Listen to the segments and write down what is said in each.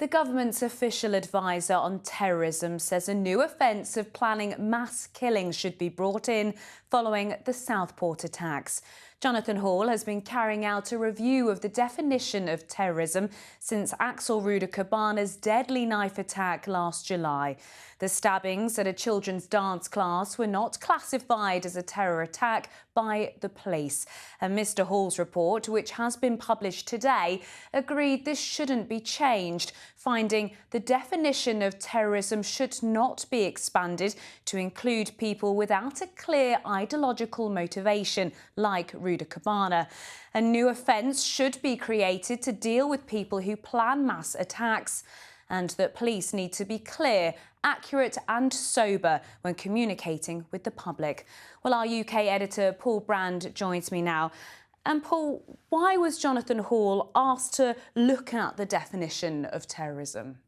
The government's official advisor on terrorism says a new offence of planning mass killings should be brought in following the Southport attacks. Jonathan Hall has been carrying out a review of the definition of terrorism since Axel Rudicabane's deadly knife attack last July. The stabbings at a children's dance class were not classified as a terror attack by the police. And Mr Hall's report, which has been published today, agreed this shouldn't be changed, finding the definition of terrorism should not be expanded to include people without a clear ideological motivation, like Rudicabane. A new offence should be created to deal with people who plan mass attacks, and that police need to be clear, accurate and sober when communicating with the public. Well, our UK editor Paul Brand joins me now. And Paul, why was Jonathan Hall asked to look at the definition of terrorism?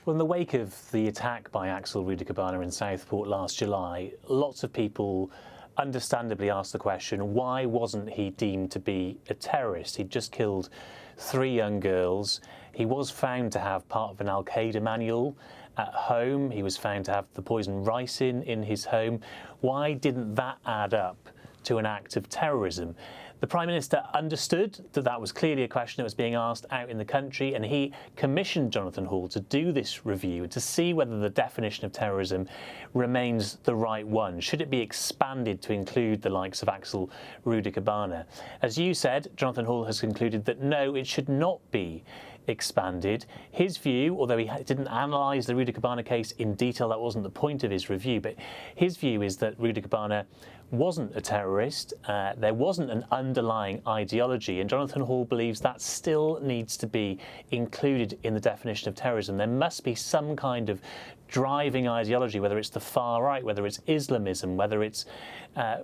Well, in the wake of the attack by Axel Rudicabane in Southport last July, lots of people understandably asked the question, why wasn't he deemed to be a terrorist? He'd just killed 3 young girls. He was found to have part of an Al-Qaeda manual at home. He was found to have the poison ricin in his home. Why didn't that add up to an act of terrorism? The Prime Minister understood that that was clearly a question that was being asked out in the country, and he commissioned Jonathan Hall to do this review to see whether the definition of terrorism remains the right one. Should it be expanded to include the likes of Axel Rudicabane? As you said, Jonathan Hall has concluded that no, it should not be expanded. His view, although he didn't analyse the Rudicabane case in detail, that wasn't the point of his review, but his view is that Rudicabane wasn't a terrorist, there wasn't an underlying ideology, and Jonathan Hall believes that still needs to be included in the definition of terrorism. There must be some kind of driving ideology, whether it's the far right, whether it's Islamism, whether it's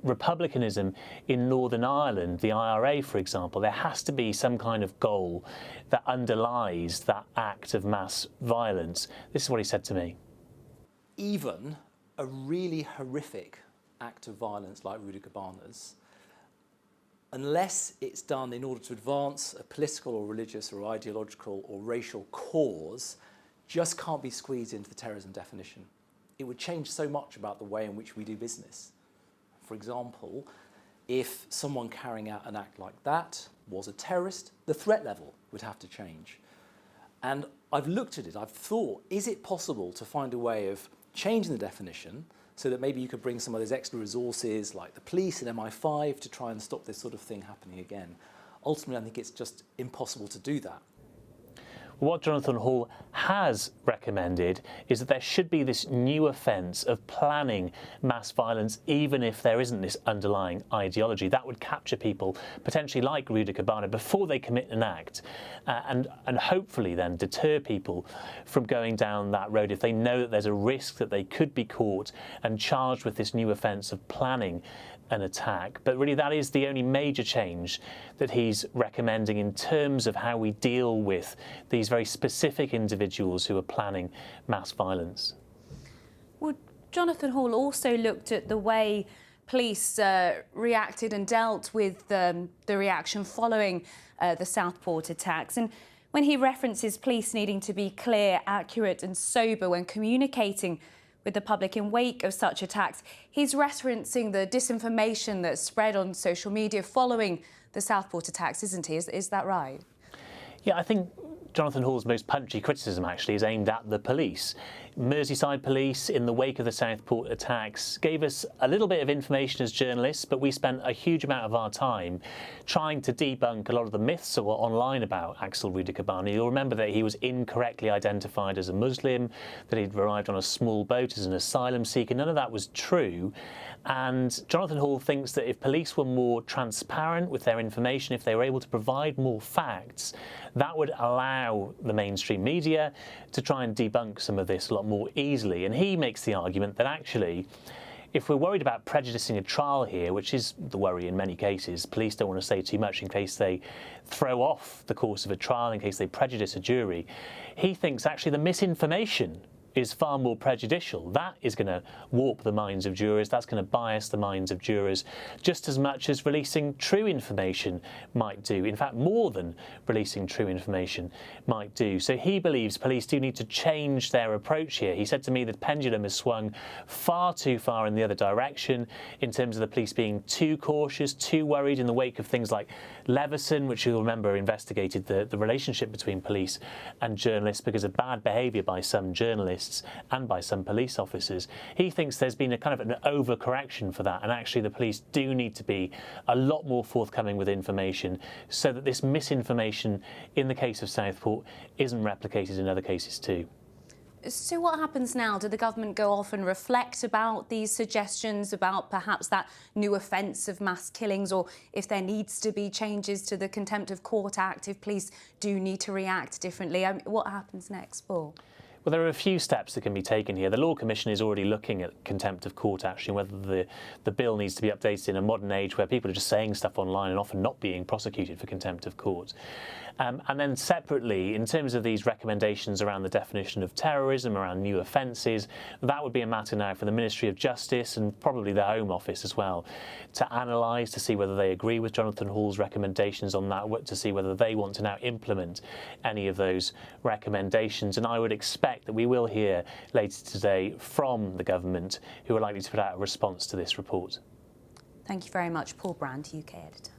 republicanism in Northern Ireland, the IRA, for example. There has to be some kind of goal that underlies that act of mass violence. This is what he said to me. Even a really horrific act of violence like Rudicabane's, unless it's done in order to advance a political or religious or ideological or racial cause, just can't be squeezed into the terrorism definition. It would change so much about the way in which we do business. For example, if someone carrying out an act like that was a terrorist, the threat level would have to change. And I've looked at it, I've thought, is it possible to find a way of changing the definition so that maybe you could bring some of those extra resources like the police and MI5 to try and stop this sort of thing happening again? Ultimately, I think it's just impossible to do that. What Jonathan Hall has recommended is that there should be this new offence of planning mass violence, even if there isn't this underlying ideology. That would capture people, potentially like Rudicabane, before they commit an act, and hopefully then deter people from going down that road if they know that there's a risk that they could be caught and charged with this new offence of planning an attack. But really that is the only major change that he's recommending in terms of how we deal with these very specific individuals who are planning mass violence. Well, Jonathan Hall also looked at the way police reacted and dealt with the reaction following the Southport attacks. And when he references police needing to be clear, accurate and sober when communicating with the public in wake of such attacks, he's referencing the disinformation that spread on social media following the Southport attacks, isn't he? Is that right? Yeah, I think Jonathan Hall's most punchy criticism actually is aimed at the police. Merseyside police, in the wake of the Southport attacks, gave us a little bit of information as journalists, but we spent a huge amount of our time trying to debunk a lot of the myths that were online about Axel Rudicabane. You'll remember that he was incorrectly identified as a Muslim, that he'd arrived on a small boat as an asylum seeker. None of that was true. And Jonathan Hall thinks that if police were more transparent with their information, if they were able to provide more facts, that would allow the mainstream media to try and debunk some of this a lot more easily. And he makes the argument that actually, if we're worried about prejudicing a trial here, which is the worry in many cases, police don't want to say too much in case they throw off the course of a trial, in case they prejudice a jury. He thinks actually the misinformation is far more prejudicial. That is going to warp the minds of jurors, that's going to bias the minds of jurors just as much as releasing true information might do. In fact, more than releasing true information might do. So he believes police do need to change their approach here. He said to me the pendulum has swung far too far in the other direction in terms of the police being too cautious, too worried in the wake of things like Leveson, which you'll remember investigated the relationship between police and journalists because of bad behaviour by some journalists and by some police officers. He thinks there's been a kind of an overcorrection for that, and actually the police do need to be a lot more forthcoming with information so that this misinformation in the case of Southport isn't replicated in other cases too. So what happens now? Do the government go off and reflect about these suggestions about perhaps that new offence of mass killings, or if there needs to be changes to the Contempt of Court Act, if police do need to react differently? What happens next, Paul? Well, there are a few steps that can be taken here. The Law Commission is already looking at contempt of court action, whether the bill needs to be updated in a modern age where people are just saying stuff online and often not being prosecuted for contempt of court. And then separately, in terms of these recommendations around the definition of terrorism, around new offences, that would be a matter now for the Ministry of Justice and probably the Home Office as well to analyse, to see whether they agree with Jonathan Hall's recommendations on that, to see whether they want to now implement any of those recommendations. And I would expect that we will hear later today from the government, who are likely to put out a response to this report. Thank you very much, Paul Brand, UK editor.